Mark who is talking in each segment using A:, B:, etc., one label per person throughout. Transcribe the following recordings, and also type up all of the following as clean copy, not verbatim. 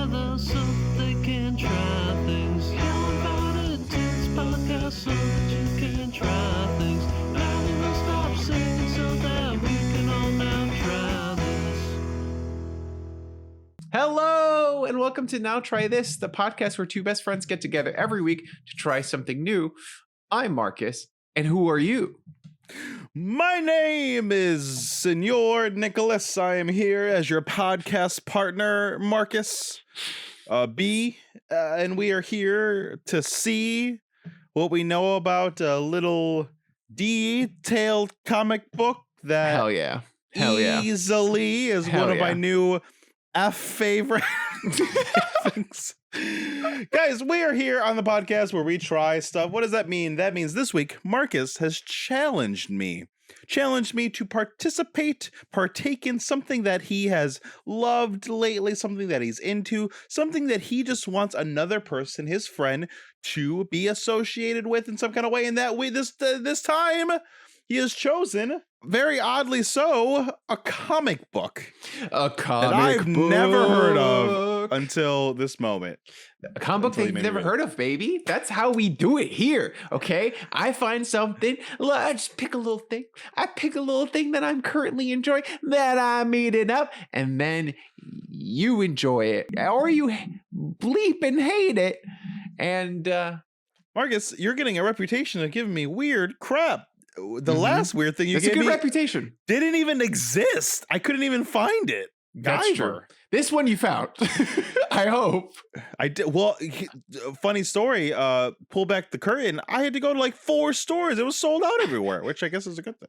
A: together so they can try things. How about it? It's podcast so that you can try things. Now we will stop singing so that we can all now try this.
B: Hello, and welcome to Now Try This, the podcast where two best friends get together every week to try something new. I'm Marcus, and who are you?
C: My name is Senor Nicholas. I am here as your podcast partner, Marcus B. And we are here to see what we know about a little detailed comic book that
B: Hell yeah. Hell yeah.
C: easily is
B: Hell
C: one of my
B: yeah.
C: new favorite things. Guys, we are here on the podcast where we try stuff. What does that mean? That means this week Marcus has challenged me to partake in something that he has loved lately, something that he's into, something that he just wants another person, his friend, to be associated with in some kind of way. And that way, this time he has chosen, very oddly so, a comic book
B: A comic
C: that I've
B: book.
C: never heard of until this moment.
B: A comic book
C: Until
B: that
C: you
B: you've
C: made
B: never
C: me
B: heard of, baby. That's how we do it here, okay? I find something, I just pick a little thing. I pick a little thing that I'm currently enjoying, that I'm eating up, and then you enjoy it. Or you bleep and hate it. And
C: Marcus, you're getting a reputation of giving me weird crap. The
B: Mhm.
C: last weird thing you
B: it's a
C: gave
B: good
C: me
B: reputation.
C: didn't even exist. I couldn't even find it.
B: That's true.
C: Guyver.
B: This one you found. I hope.
C: I did. Well, funny story. Pull back the curtain. I had to go to like 4 stores. It was sold out everywhere, which I guess is a good thing.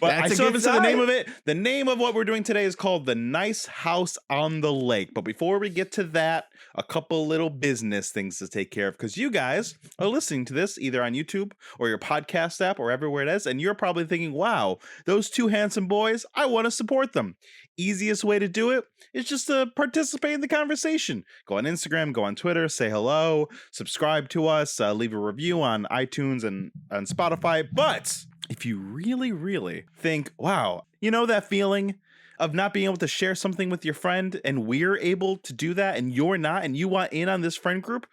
C: But
B: That's
C: I
B: a
C: still
B: good
C: haven't said the name
B: sign.
C: of it. The name of what we're doing today is called The Nice House on the Lake. But before we get to that, a couple little business things to take care of, because you guys are listening to this either on YouTube or your podcast app or everywhere it is, and you're probably thinking, wow, those two handsome boys, I want to support them. Easiest way to do it is just to participate in the conversation. Go on Instagram, go on Twitter, say hello, subscribe to us, leave a review on iTunes and on Spotify. But if you really think, wow, you know that feeling of not being able to share something with your friend, and we're able to do that and you're not, and you want in on this friend group,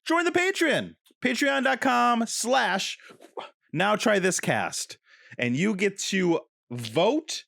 C: join the Patreon. Patreon.com/NowTryThisCast. And you get to vote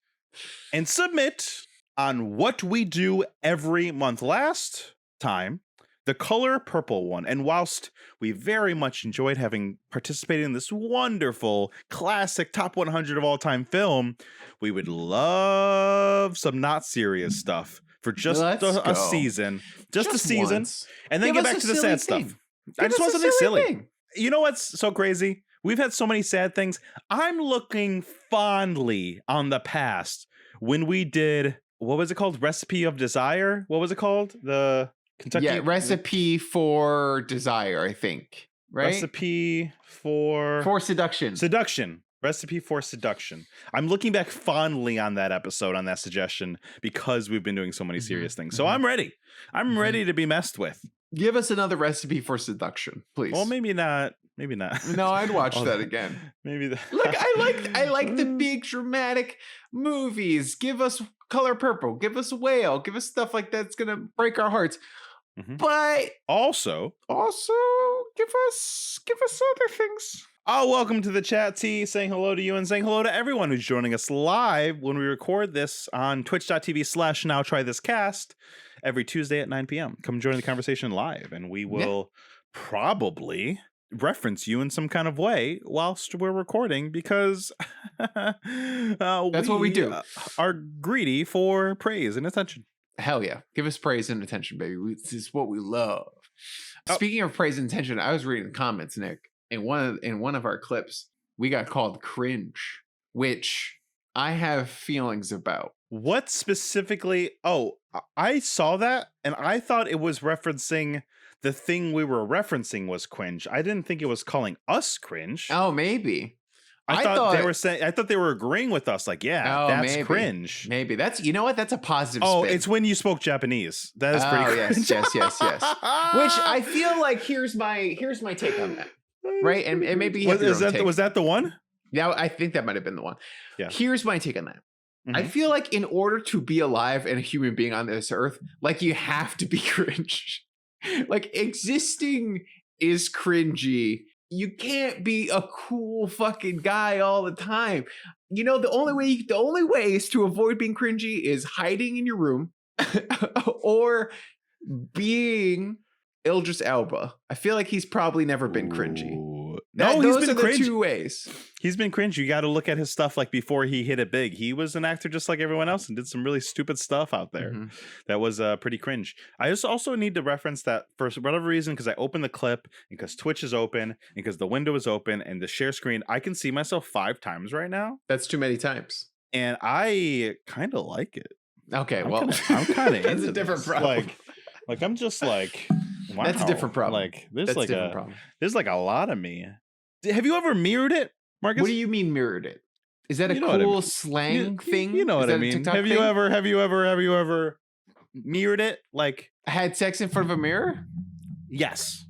C: and submit on what we do every month. Last time, the color purple one. And whilst we very much enjoyed having participated in this wonderful classic top 100 of all time film, we would love some not serious stuff for just
B: Let's
C: a
B: go.
C: season, just a season,
B: once.
C: and then
B: Give
C: get
B: us
C: back
B: a
C: to the
B: silly
C: sad
B: thing.
C: stuff. I
B: Give
C: just
B: us
C: want
B: a
C: something silly.
B: thing.
C: You know what's so crazy? We've had so many sad things. I'm looking fondly on the past when we did, what was it called? Recipe of Desire? What was it called? The Kentucky
B: Recipe for Desire, I think. Right?
C: Recipe for
B: Seduction.
C: Seduction. Recipe for Seduction. I'm looking back fondly on that episode, on that suggestion, because we've been doing so many serious things. So I'm ready. I'm ready to be messed with.
B: Give us another recipe for seduction, please.
C: Well, maybe not. Maybe not.
B: No, I'd watch
C: Oh,
B: that again.
C: Maybe the
B: Look, I like the big dramatic movies. Give us Color Purple. Give us Whale. Give us stuff like that's gonna break our hearts.
C: Mhm.
B: But
C: Also,
B: give us other things.
C: welcome to the chat, T, saying hello to you and saying hello to everyone who's joining us live when we record this on twitch.tv/NowTryThisCast every Tuesday at 9 p.m. Come join the conversation live, and we will probably reference you in some kind of way whilst we're recording, because
B: That's what we do.
C: Are greedy for praise and attention.
B: Hell yeah. Give us praise and attention, baby. This is what we love.
C: Oh.
B: Speaking of praise and attention, I was reading the comments, Nick. In one of our clips, we got called cringe, which I have feelings about.
C: What specifically? Oh, I saw that and I thought it was referencing the thing we were referencing was cringe. I didn't think it was calling us cringe.
B: Oh, maybe.
C: I thought they were saying. I thought they were agreeing with us. Like, yeah, that's
B: maybe.
C: cringe.
B: Maybe that's, you know what? That's a positive
C: Oh,
B: spin.
C: it's when you spoke Japanese. That is pretty cringe.
B: yes. Which I feel like here's my take on that. Right? And maybe you have your own take.
C: Was that the one?
B: Yeah, I think that might have been the one.
C: Yeah.
B: Here's my take on that. I
C: Mhm.
B: feel like in order to be alive and a human being on this earth, like you have to be cringe. Like existing is cringy. You can't be a cool fucking guy all the time. You know, the only way is to avoid being cringy is hiding in your room or being Idris Elba. I feel like he's probably never been cringy.
C: Ooh.
B: That-
C: No, he's
B: those
C: been
B: are the
C: cringe.
B: 2 ways.
C: He's been cringe. You got to look at his stuff like before he hit it big. He was an actor just like everyone else and did some really stupid stuff out there.
B: Mhm.
C: That was pretty cringe. I just also need to reference that for whatever reason, because I opened the clip, and because Twitch is open, and because the window is open, and the share screen, I can see myself 5 times right now,
B: That's too many times.
C: and I kind of like it.
B: Okay,
C: I'm
B: well,
C: kind of
B: that's a different problem.
C: Like I'm just like, wow.
B: That's a different problem.
C: Like there's
B: That's
C: like
B: a different problem.
C: there's like a lot of me. Have you ever mirrored it, Marcus?
B: What do you mean mirrored it? Is that a
C: You know what I
B: cool
C: mean.
B: slang thing?
C: You know
B: Is
C: what I
B: that a
C: mean?
B: TikTok
C: Have you
B: thing?
C: ever mirrored it? Like
B: Had sex in front of a mirror?
C: yes.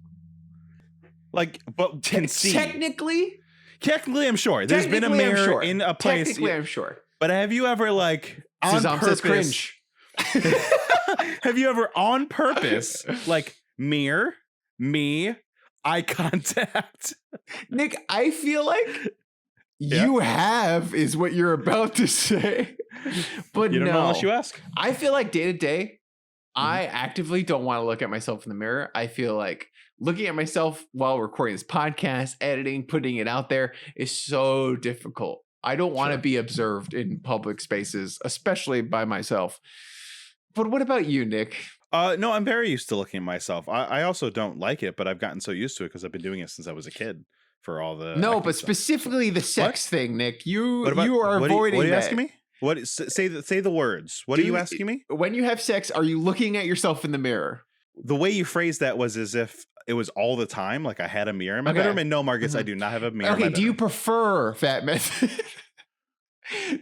C: Like, but can see.
B: Technically,
C: Technically, I'm sure there's been a
B: Technically, I'm
C: mirror
B: sure.
C: in a place.
B: technically, I'm sure.
C: But have you ever like on
B: Sazam says
C: purpose?
B: cringe.
C: Have you ever on purpose like mirror me eye contact?
B: Nick, I feel like
C: Yeah.
B: you have is what you're about to say. But
C: You don't
B: no,
C: know unless you ask.
B: I feel like day to day, I
C: Mm-hmm.
B: actively don't want to look at myself in the mirror. I feel like looking at myself while recording this podcast, editing, putting it out there is so difficult. I don't want to
C: Sure.
B: be observed in public spaces, especially by myself. But what about you, Nick?
C: No, I'm very used to looking at myself. I also don't like it, but I've gotten so used to it because I've been doing it since I was a kid for all the
B: No,
C: acting
B: but
C: stuff.
B: specifically the sex thing, Nick. You
C: What about-
B: you are
C: what
B: avoiding
C: what are you
B: that.
C: asking me? What say the words? What are you asking me?
B: When you have sex, are you looking at yourself in the mirror?
C: The way you phrased that was as if it was all the time, like I had a mirror in my
B: Okay.
C: bedroom. And no, Marcus, I
B: Mhm.
C: do not have a mirror. in
B: Okay,
C: my
B: do you
C: bedroom.
B: prefer that method?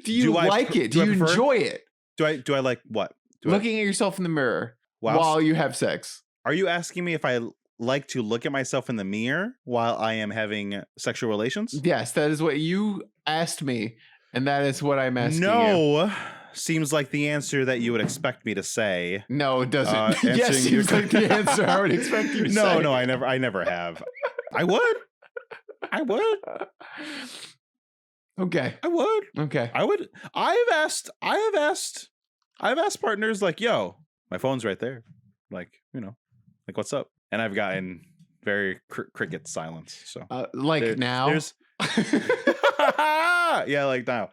B: Do you
C: Do I
B: like
C: pre-
B: it?
C: do
B: Do
C: I
B: you
C: prefer-
B: enjoy it?
C: do I like what? Do I,
B: Looking at yourself in the mirror
C: whilst-
B: while you have sex.
C: Are you asking me if I like to look at myself in the mirror while I am having sexual relations?
B: Yes, that is what you asked me, and that is what I'm asking you.
C: No, seems like the answer that you would expect me to say.
B: No, it doesn't.
C: Answering
B: yes,
C: your-
B: seems like the answer I would expect you to say.
C: No, I never have. I would.
B: Okay.
C: I would.
B: Okay.
C: I would. I have asked partners like, "Yo, my phone's right there." Like, like what's up? And I've gotten very cricket silence. So
B: Like
C: there-
B: now.
C: there's yeah, like now.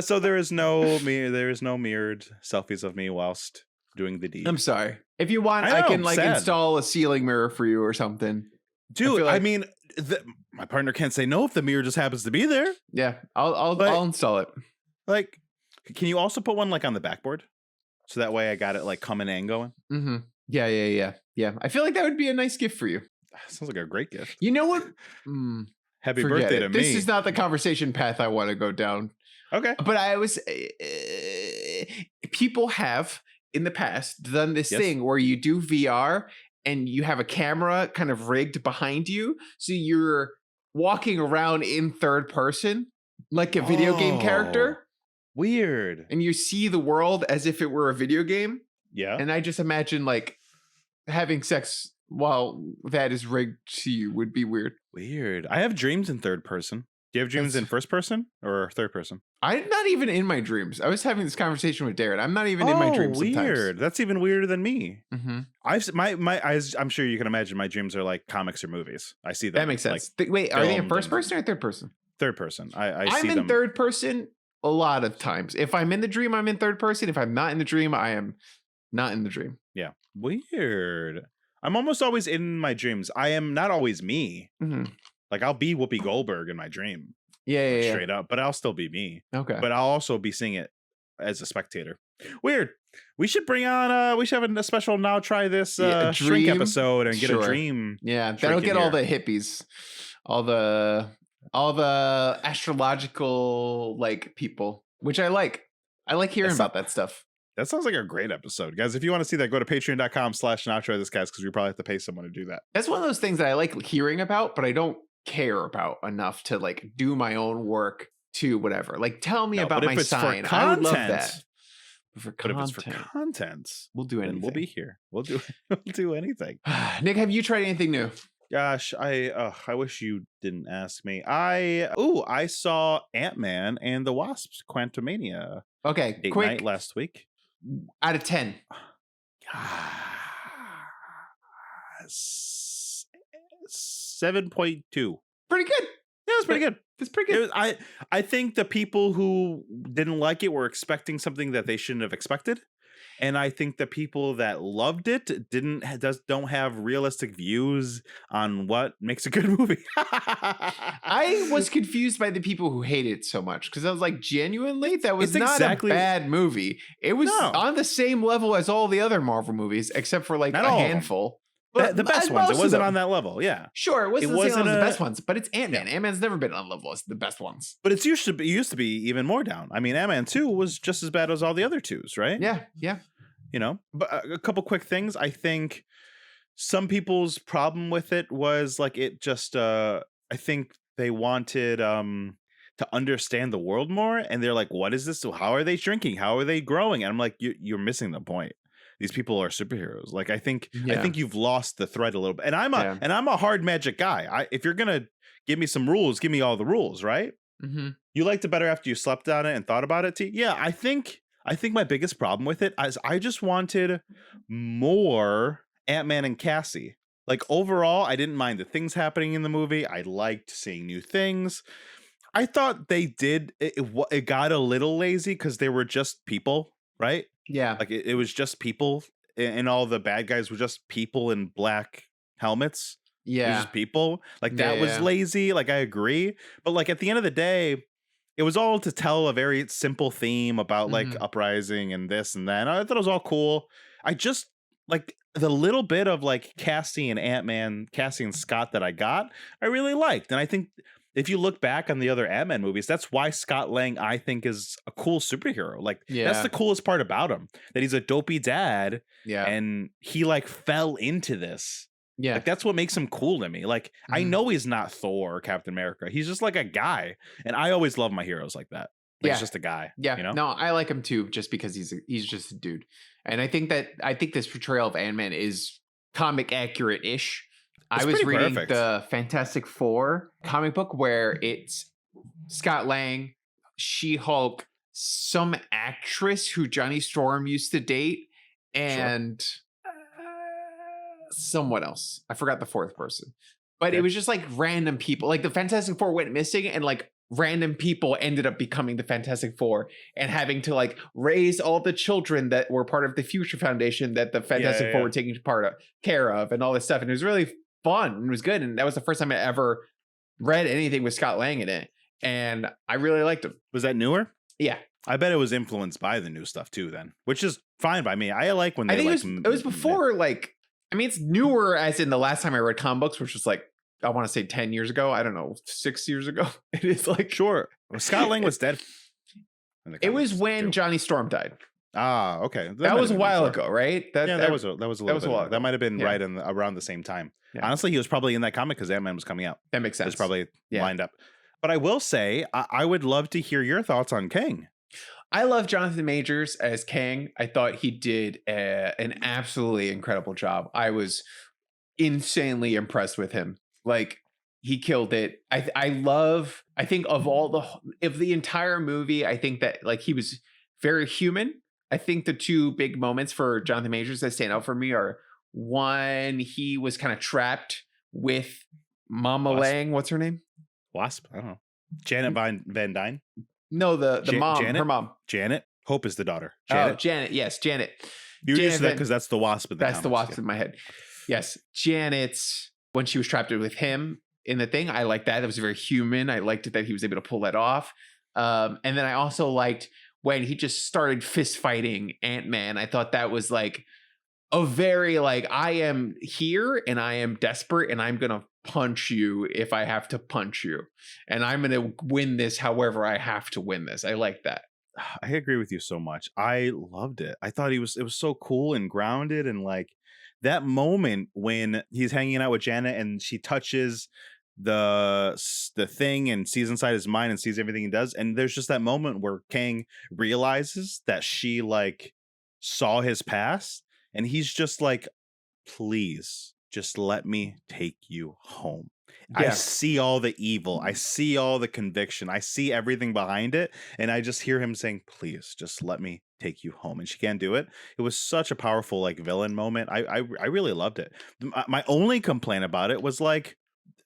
C: So there is no mirrored selfies of me whilst doing the deed.
B: I'm sorry. If you want,
C: I
B: I,
C: know,
B: can like
C: sad.
B: install a ceiling mirror for you or something.
C: Dude,
B: feel
C: I
B: like-
C: mean, my partner can't say no if the mirror just happens to be there.
B: Yeah, I'll
C: But-
B: I'll install it.
C: Like, can you also put one like on the backboard? So that way I got it like coming and going.
B: Mm-hmm. Yeah. I feel like that would be a nice gift for you.
C: Sounds like a great gift.
B: You know what?
C: Happy
B: Forget
C: birthday
B: it.
C: to me.
B: This is not the conversation path I want to go down.
C: Okay.
B: But I was people have in the past done this
C: Yes.
B: thing where you do VR and you have a camera kind of rigged behind you, so you're walking around in third person like a video game character,
C: Weird.
B: and you see the world as if it were a video game.
C: Yeah.
B: And I just imagine like having sex while that is rigged to you would be weird.
C: Weird. I have dreams in third person. Do you have dreams
B: That's-
C: in first person or third person?
B: I'm not even in my dreams. I was having this conversation with Darren. I'm not even in my dreams sometimes.
C: Weird. That's even weirder than me.
B: Mm-hmm.
C: My eyes. I'm sure you can imagine my dreams are like comics or movies. I see them.
B: That makes
C: like,
B: sense. Wait, are they in
C: filmed
B: first
C: and-
B: person or third person?
C: third person. I
B: I'm
C: see
B: in
C: them.
B: third person a lot of times. If I'm in the dream, I'm in third person. If I'm not in the dream, I am not in the dream.
C: Yeah. Weird. I'm almost always in my dreams. I am not always me.
B: Mm-hmm.
C: Like I'll be Whoopi Goldberg in my dream,
B: Yeah.
C: straight up, but I'll still be me.
B: Okay.
C: But I'll also be seeing it as a spectator. Weird. We should bring on we should have a special now try this
B: Yeah, a
C: shrink
B: dream?
C: episode and get
B: Sure.
C: a dream.
B: Yeah, that'll
C: Shrinking
B: get all
C: here.
B: the hippies, all the astrological like people, which I like. I like hearing
C: That's
B: about that stuff.
C: That sounds like a great episode. Guys, if you want to see that, go to patreon.com/now try this guys, because we probably have to pay someone to do that.
B: That's one of those things that I like hearing about, but I don't care about enough to like do my own work to whatever. Like, tell me
C: No,
B: about
C: but
B: my
C: if it's for
B: sign. I would love that.
C: content,
B: But for
C: but if it's
B: content,
C: for content,
B: we'll do
C: then
B: anything.
C: we'll be here. We'll do we'll do anything.
B: Nick, have you tried anything new?
C: Gosh, I wish you didn't ask me. I saw Ant-Man and the Wasp: Quantumania
B: Okay,
C: date
B: quick
C: night last week.
B: out of 10.
C: 7.2.
B: Pretty good.
C: Yeah, it was pretty good.
B: It's pretty
C: It
B: good.
C: was, I think the people who didn't like it were expecting something that they shouldn't have expected, and I think the people that loved it don't have realistic views on what makes a good movie.
B: I was confused by the people who hate it so much because I was like, genuinely, that was
C: It's
B: not
C: exactly-
B: a bad movie. It was
C: No.
B: on the same level as all the other Marvel movies, except for like
C: Not
B: a
C: all of 'em.
B: handful.
C: The best ones. It wasn't on that level. Yeah.
B: Sure, it wasn't, the same
C: wasn't
B: level as the
C: a-
B: best ones, but it's Ant-Man. Ant-Man's never been on level as the best ones.
C: But it used to be even more down. I mean, Ant-Man 2 was just as bad as all the other twos, right?
B: Yeah, yeah.
C: You know, but a couple quick things. I think some people's problem with it was like it just I think they wanted to understand the world more, and they're like, what is this? So how are they shrinking? How are they growing? And I'm like, you're missing the point. These people are superheroes. Like I think you've lost the thread a little bit. And I'm a hard magic guy. If you're gonna give me some rules, give me all the rules, right?
B: Mm-hmm.
C: You liked it better after you slept on it and thought about it, T? Yeah, I think my biggest problem with it is I just wanted more Ant-Man and Cassie. Like overall, I didn't mind the things happening in the movie. I liked seeing new things. I thought they did it got a little lazy because they were just people, right?
B: Yeah.
C: Like it was just people, and all the bad guys were just people in black helmets. It was
B: Yeah.
C: just people. Like that
B: Yeah,
C: was
B: yeah.
C: lazy. Like I agree, but like at the end of the day, it was all to tell a very simple theme about like
B: Mhm.
C: uprising and this and that. And I thought it was all cool. I just like the little bit of like Cassie and Scott that I got, I really liked. And I think if you look back on the other Ant-Man movies, that's why Scott Lang, I think, is a cool superhero. Like that's
B: Yeah.
C: the coolest part about him, that he's a dopey dad
B: Yeah.
C: and he like fell into this.
B: Yeah.
C: Like that's what makes him cool to me. Like I
B: Mhm.
C: know he's not Thor or Captain America. He's just like a guy, and I always love my heroes like that. Like
B: Yeah.
C: he's just a guy.
B: Yeah,
C: you know.
B: no, I like him too, just because he's just a dude, and I think this portrayal of Ant-Man is comic accurate-ish. I
C: It's
B: was
C: pretty
B: reading
C: perfect.
B: the Fantastic Four comic book where it's Scott Lang, She-Hulk, some actress who Johnny Storm used to date, and someone else. I forgot the fourth person, but
C: Okay.
B: it was just like random people. Like the Fantastic Four went missing, and like random people ended up becoming the Fantastic Four and having to like raise all the children that were part of the Future Foundation that the Fantastic Four
C: yeah.
B: were taking care of and all this stuff. And it was really fun and it was good. And that was the first time I ever read anything with Scott Lang in it. And I really liked him.
C: Was that newer?
B: Yeah.
C: I bet it was influenced by the new stuff too. Then, which is fine by me. I like when they
B: I think
C: like.
B: it was before, like, I mean, it's newer as in the last time I read comic books, which was like, I want to say 10 years ago. I don't know, 6 years ago. It is like,
C: Sure, well, Scott Lang was dead. in the
B: it was
C: comics,
B: when
C: too.
B: Johnny Storm died.
C: Ah, okay.
B: That
C: might
B: was a
C: have been
B: while
C: before.
B: ago, right?
C: That was a little
B: was a
C: bit
B: while
C: ago. That
B: ago.
C: might have been
B: Yeah.
C: right around the same time.
B: Yeah.
C: Honestly, he was probably in that comic because Ant-Man was coming out.
B: That makes sense.
C: It's probably
B: Yeah.
C: lined up. But I will say, I would love to hear your thoughts on Kang.
B: I love Jonathan Majors as Kang. I thought he did an absolutely incredible job. I was insanely impressed with him. Like, he killed it. I think of the entire movie, I think that like he was very human. I think the two big moments for Jonathan Majors that stand out for me are one, he was kind of trapped with Mama
C: Wasp.
B: Lang. What's her name?
C: Wasp? I don't know. Janet Van Dyne?
B: No, the mom,
C: Janet?
B: her mom.
C: Janet? Hope is the daughter.
B: Oh,
C: Janet.
B: Janet. Yes, Janet.
C: You're used to that
B: Janet
C: because that's the Wasp in the
B: That's the
C: comics,
B: Wasp in my head. Yes, Janet's when she was trapped with him in the thing. I liked that. That was very human. I liked it that he was able to pull that off. And then I also liked when he just started fist fighting Ant-Man. I thought that was like a very like, I am here and I am desperate and I'm gonna punch you if I have to punch you, and I'm gonna win this however I have to win this. I like that.
C: I agree with you so much. I loved it. I thought it was so cool and grounded, and like that moment when he's hanging out with Janet and she touches the thing and sees inside his mind and sees everything he does. And there's just that moment where Kang realizes that she like saw his past, and he's just like, please just let me take you home. I
B: Yeah.
C: see all the evil. I see all the conviction. I see everything behind it. And I just hear him saying, please just let me take you home. And she can't do it. It was such a powerful like villain moment. I really loved it. My only complaint about it was like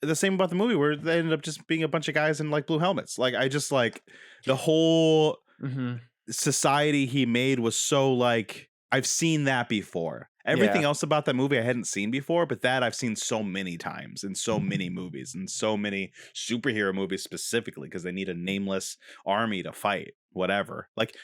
C: the same about the movie where they ended up just being a bunch of guys in like blue helmets. Like I just like the whole
B: Mm-hmm.
C: society he made was so like, I've seen that before. Everything
B: Yeah.
C: else about that movie I hadn't seen before, but that I've seen so many times in so many movies and so many superhero movies specifically because they need a nameless army to fight, whatever. Like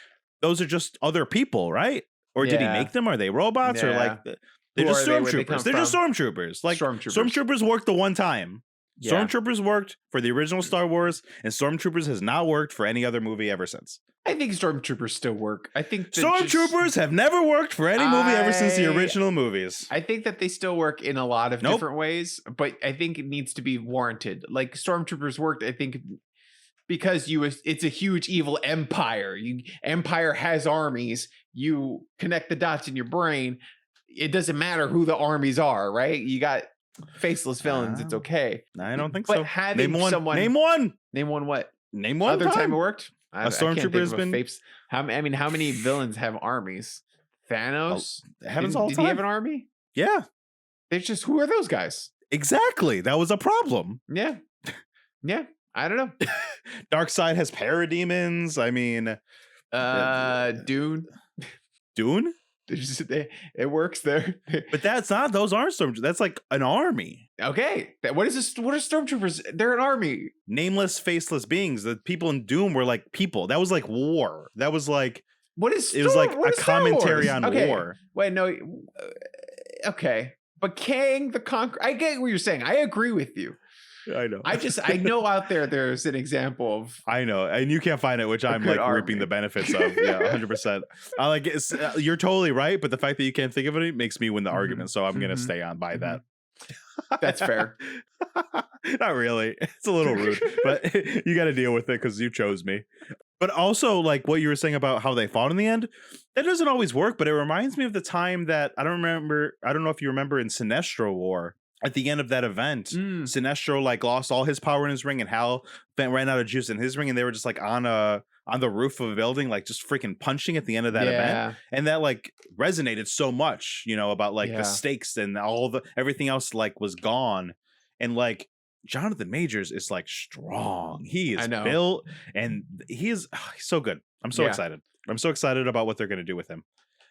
C: those are just other people, right? Or did he
B: Yeah.
C: make them? Are they robots? Or like they're
B: Who
C: just
B: are they? Where'd they come
C: stormtroopers. They're just
B: from?
C: stormtroopers. Like
B: Stormtroopers.
C: stormtroopers worked the one time.
B: Yeah.
C: Stormtroopers worked for the original Star Wars, and Stormtroopers has not worked for any other movie ever since.
B: I think Stormtroopers still work. I think that
C: Stormtroopers have never worked for any movie ever since the original movies.
B: I think that they still work in a lot of
C: Nope.
B: different ways, but I think it needs to be warranted. Like Stormtroopers worked, I think, because it's a huge evil empire. Empire has armies. You connect the dots in your brain. It doesn't matter who the armies are, right? You got faceless villains. It's okay.
C: I don't think
B: But
C: so.
B: having
C: Name one.
B: someone
C: Name one.
B: name one what
C: Name one.
B: other time it worked. I can't think
C: stormtrooper has
B: of a
C: been-
B: how many villains have armies? Thanos.
C: It happens
B: Did-
C: all the
B: did he have
C: time.
B: an army?
C: Yeah,
B: They're just who are those guys?
C: exactly. That was a problem.
B: Yeah. Yeah. I don't know.
C: Darkseid has parademons. I mean,
B: Dune.
C: Dune.
B: It works there.
C: But that's not. Those aren't stormtroopers. That's like an army.
B: Okay. What is this? What are stormtroopers? They're an army.
C: Nameless, faceless beings. The people in Doom were like people. That was like war. That was like
B: What is
C: it was like
B: what
C: a
B: is Star
C: commentary
B: Wars?
C: on
B: Okay.
C: war.
B: Wait, no. Okay. But Kang the Conqueror, I get what you're saying. I agree with you.
C: I know.
B: I know out there's an example of
C: I know, and you can't find it, which I'm
B: good
C: like reaping
B: army.
C: the benefits of. Yeah, 100%. I like it. You're totally right, but the fact that you can't think of it makes me win the
B: Mhm.
C: argument. So I'm gonna
B: Mhm.
C: stay on by that.
B: That's fair.
C: Not really. It's a little rude, but you got to deal with it because you chose me. But also, like what you were saying about how they fought in the end, that doesn't always work. But it reminds me of the time that I don't know if you remember in Sinestro War. At the end of that event,
B: Mm.
C: Sinestro like lost all his power in his ring, and Hal ran out of juice in his ring, and they were just like on the roof of a building, like just freaking punching at the end of that event.
B: Yeah.
C: And that like resonated so much, about like
B: Yeah.
C: the stakes and everything else like was gone. And like Jonathan Majors is like strong. He
B: I
C: is
B: know.
C: built, and he's so good. I'm so
B: Yeah.
C: excited. I'm so excited about what they're going to do with him.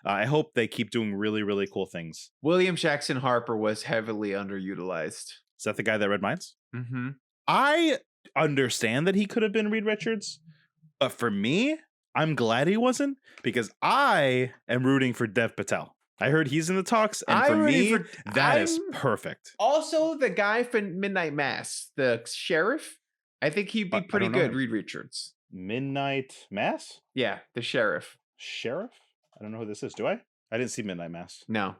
C: I hope they keep doing really, really cool things.
B: William Jackson Harper was heavily underutilized.
C: Is that the guy that read minds?
B: Mm-hmm.
C: I understand that he could have been Reed Richards, but for me, I'm glad he wasn't because I am rooting for Dev Patel. I heard he's in the talks, and for me, that is
B: I'm
C: perfect.
B: Also, the guy from Midnight Mass, the sheriff, I think he'd be
C: I
B: pretty
C: don't know
B: good.
C: him.
B: Reed Richards.
C: Midnight Mass?
B: Yeah, the sheriff.
C: Sheriff? I don't know who this is. Do I? I didn't see Midnight Mass.
B: No.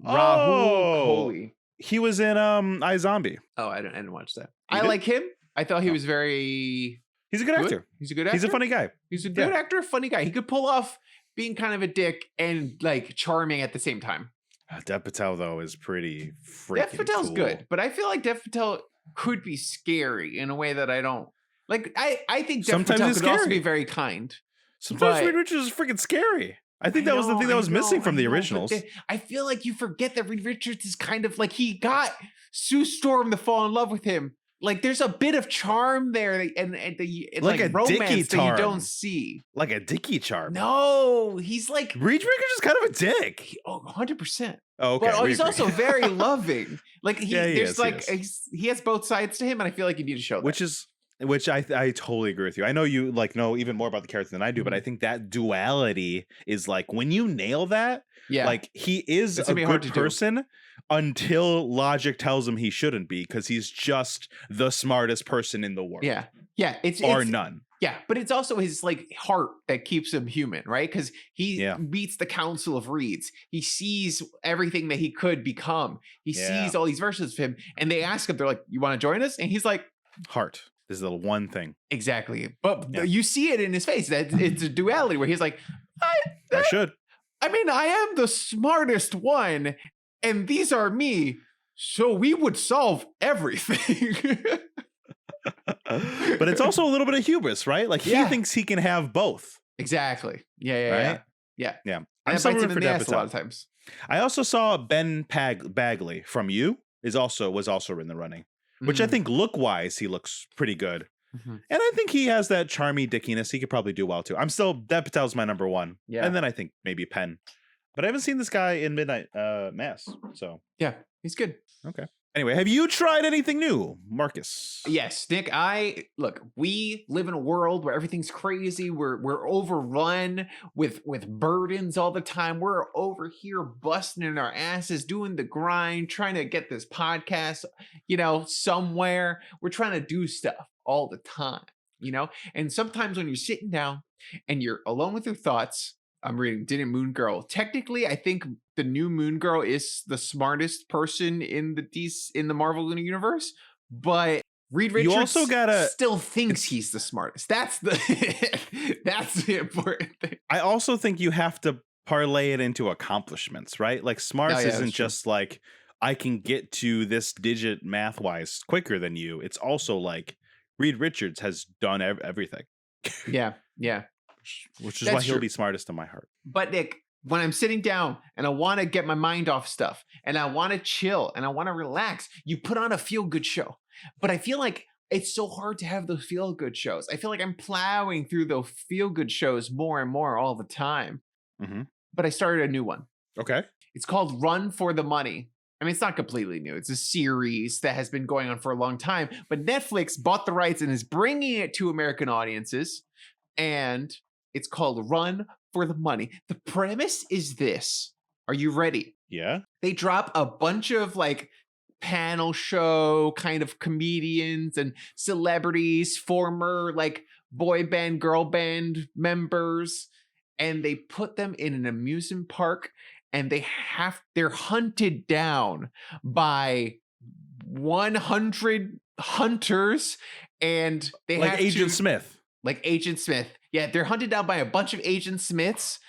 C: Oh!
B: Rahul Kohli.
C: He was in iZombie.
B: Oh, I didn't watch that.
C: You
B: I
C: did?
B: like him. I thought he
C: Oh.
B: was very
C: He's a good
B: good.
C: actor.
B: He's a good actor.
C: He's a funny guy.
B: He's a good
C: Yeah.
B: actor, funny guy. He could pull off being kind of a dick and like charming at the same time.
C: Dev Patel though is pretty freaking
B: Dev Patel's
C: cool.
B: good, but I feel like Dev Patel could be scary in a way that I don't like. I think Dev
C: Sometimes
B: Patel
C: he's
B: could also
C: scary.
B: be very kind.
C: Sometimes
B: But-
C: Reed Richards is freaking scary. I think
B: I
C: that was the
B: know,
C: thing that
B: I
C: was missing
B: know,
C: from
B: I
C: the
B: know, but
C: originals.
B: I feel like you forget that Reed Richards is kind of like he got Sue Storm to fall in love with him. Like there's a bit of charm there and
C: Like a
B: romance
C: Dickie
B: that you
C: charm.
B: don't see.
C: Like a Dickie charm.
B: No, he's like
C: Reed Richards is kind of a dick.
B: 100%.
C: Oh, okay.
B: But
C: we
B: he's
C: agree.
B: also very loving. Like
C: Yeah, he
B: there's
C: is,
B: like
C: he
B: he has both sides to him, and I feel like you need to show that.
C: which I totally agree with you. I know you like know even more about the character than I do, but I think that duality is like when you nail that,
B: Yeah,
C: like he is
B: It's
C: a
B: gonna be hard
C: good
B: to do.
C: person until logic tells him he shouldn't be because he's just the smartest person in the world.
B: yeah. It's
C: Or none.
B: Yeah, but it's also his like heart that keeps him human, right? Because he
C: Yeah.
B: meets the Council of Reeds. He sees everything that he could become. He
C: Yeah.
B: sees all these versions of him, and they ask him, they're like, "You want to join us?" And he's like,
C: Heart. This is the one thing.
B: "Exactly." But
C: Yeah.
B: you see it in his face that it's a duality where he's like,
C: I should.
B: I mean, I am the smartest one, and these are me, so we would solve everything."
C: But it's also a little bit of hubris, right? Like he
B: Yeah.
C: thinks he can have both.
B: Exactly. Yeah.
C: Right?
B: Yeah.
C: Yeah.
B: And
C: I'm
B: it
C: still
B: bites him
C: rooting
B: in
C: for
B: the ass a lot
C: Depatel.
B: of times.
C: I also saw Ben Bagley from You was also in the running, which I
B: Mm,
C: think look wise he looks pretty good,
B: mhm.
C: and I think he has that charmy dickiness. He could probably do well too. I'm still Patel's my number one,
B: Yeah.
C: and then I think maybe Penn, but I haven't seen this guy in Midnight Mass. So
B: Yeah, he's good.
C: anyway, have you tried anything new, Marcus?
B: Yes, Nick. Look. We live in a world where everything's crazy. We're overrun with burdens all the time. We're over here busting in our asses, doing the grind, trying to get this podcast, somewhere. We're trying to do stuff all the time, And sometimes when you're sitting down and you're alone with your thoughts, I'm reading Didn't Moon Girl. Technically, I think the new Moon Girl is the smartest person in the Marvel universe, but Reed
C: You
B: Richards
C: also gotta-
B: still thinks he's the smartest. That's the important thing.
C: I also think you have to parlay it into accomplishments, right? Like smarts
B: Oh, yeah, that's
C: isn't
B: true.
C: just like I can get to this digit math wise quicker than you. It's also like Reed Richards has done everything,
B: Yeah.
C: which is
B: That's
C: why he'll
B: true.
C: be smartest in my heart.
B: But Nick, when I'm sitting down and I want to get my mind off stuff and I want to chill and I want to relax, you put on a feel good show. But I feel like it's so hard to have those feel good shows. I feel like I'm plowing through those feel good shows more and more all the time.
C: Mhm.
B: But I started a new one.
C: Okay.
B: It's called Run for the Money. I mean, it's not completely new. It's a series that has been going on for a long time, but Netflix bought the rights and is bringing it to American audiences. And it's called Run for the Money. The premise is this. Are you ready?
C: Yeah.
B: They drop a bunch of like panel show kind of comedians and celebrities, former like boy band, girl band members, and they put them in an amusement park and they're hunted down by 100 hunters and they
C: Like
B: have
C: Agent
B: to,
C: Smith.
B: like Agent Smith. Yeah, they're hunted down by a bunch of Agent Smiths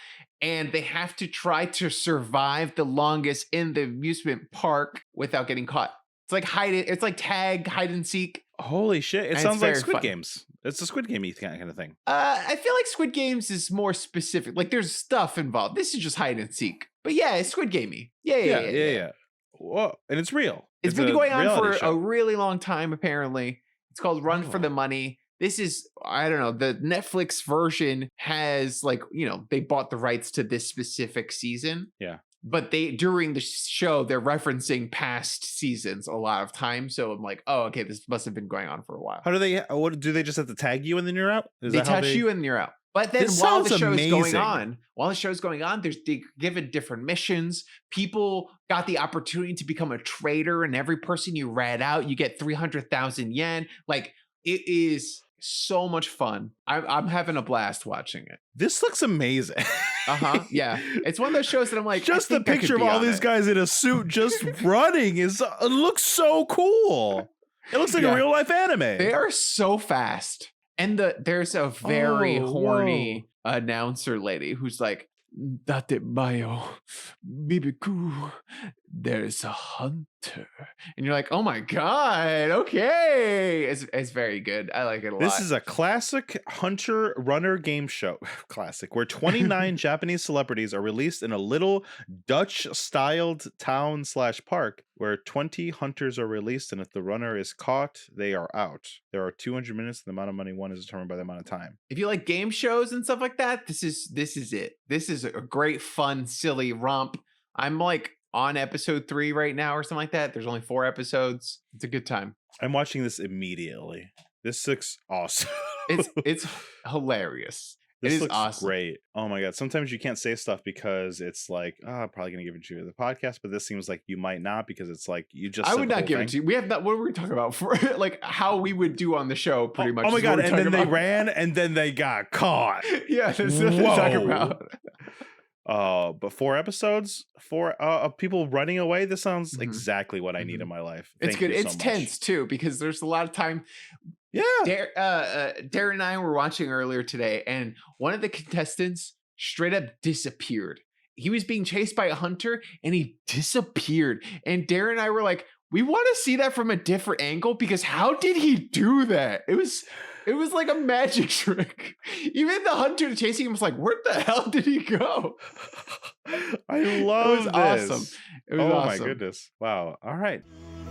B: and they have to try to survive the longest in the amusement park without getting caught. It's like tag, hide and seek.
C: Holy shit. It
B: And
C: sounds
B: it's
C: like
B: very
C: Squid
B: fun.
C: Games. It's a Squid Game kind of thing.
B: I feel like Squid Games is more specific. Like there's stuff involved. This is just hide and seek. But yeah, it's Squid Gamey. Yeah.
C: Whoa. And it's real.
B: It's been
C: a
B: going on for
C: reality show.
B: a really long time, apparently. It's called Run for
C: Oh.
B: the Money. This is, I don't know, the Netflix version has they bought the rights to this specific season.
C: Yeah.
B: But during the show, they're referencing past seasons a lot of times. So I'm like, oh, okay, this must have been going on for a while.
C: How do they? What do they just have to tag you and then you're out? Is
B: They
C: that how
B: touch you and you're out. But then
C: This
B: while the
C: sounds
B: show's going
C: amazing.
B: on, they given different missions. People got the opportunity to become a trader, and every person you rat out, you get 300,000 yen. Like it is so much fun. I'm having a blast watching it.
C: This looks amazing.
B: Yeah. It's one of those shows that I'm like,
C: Just
B: I
C: the
B: think I could
C: picture of
B: be
C: all
B: on
C: these
B: it.
C: guys in a suit just running it looks so cool. It looks like
B: Yeah.
C: a real life anime.
B: They are so fast. And there's a very
C: Oh,
B: horny announcer lady who's like, Date mayo, Bibiku, there's a hunter. And you're like, oh my God, okay. It's very good. I like it a lot.
C: This is a classic hunter runner game show. Classic, where 29 Japanese celebrities are released in a little Dutch styled town / park where 20 hunters are released. And if the runner is caught, they are out. There are 200 minutes. The amount of money won is determined by the amount of time.
B: If you like game shows and stuff like that, this is it. This is a great, fun, silly romp. I'm like on episode 3 right now or something like that. There's only 4 episodes. It's a good time.
C: I'm watching this immediately. This looks awesome.
B: It's hilarious.
C: This
B: is
C: looks
B: awesome.
C: great. Oh my god. Sometimes you can't say stuff because it's like, I'm probably gonna give it to you in the podcast, but this seems like you might not because it's like you just
B: I
C: said
B: would
C: the
B: not
C: whole
B: give
C: thing.
B: it to you. We have that. What were we talking about for? Like how we would do on the show, pretty much.
C: Oh my
B: is what
C: god,
B: we're
C: and
B: talking
C: then they
B: about.
C: ran and then they got caught.
B: Yeah, that's what they're talking
C: Whoa.
B: about.
C: But 4 episodes of people running away. This sounds
B: Mhm.
C: exactly what I need
B: Mhm.
C: in my life.
B: It's
C: Thank
B: good.
C: you
B: It's
C: so much.
B: tense too because there's a lot of time.
C: Yeah.
B: Darren and I were watching earlier today, and one of the contestants straight up disappeared. He was being chased by a hunter, and he disappeared. And Darren and I were like, "We want to see that from a different angle because how did he do that? It was like a magic trick. Even the hunter chasing him was like, where the hell did he go?
C: I love this.
B: Awesome. It was
C: Oh
B: awesome.
C: my goodness. Wow. All right.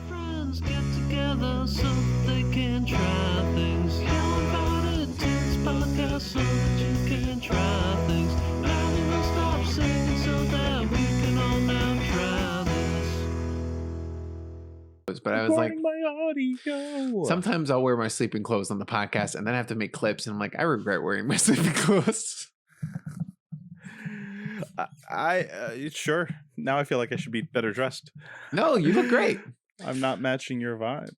A: Friends get together so they can try things. Yell about it, it's podcast so that you can try things. Now we will stop singing so that we can all now try this.
B: But I was like,
C: Recording my audio.
B: sometimes I'll wear my sleeping clothes on the podcast and then I have to make clips. And I'm like, I regret wearing my sleeping clothes.
C: Sure. Now I feel like I should be better dressed.
B: No, you look great.
C: I'm not matching your vibe.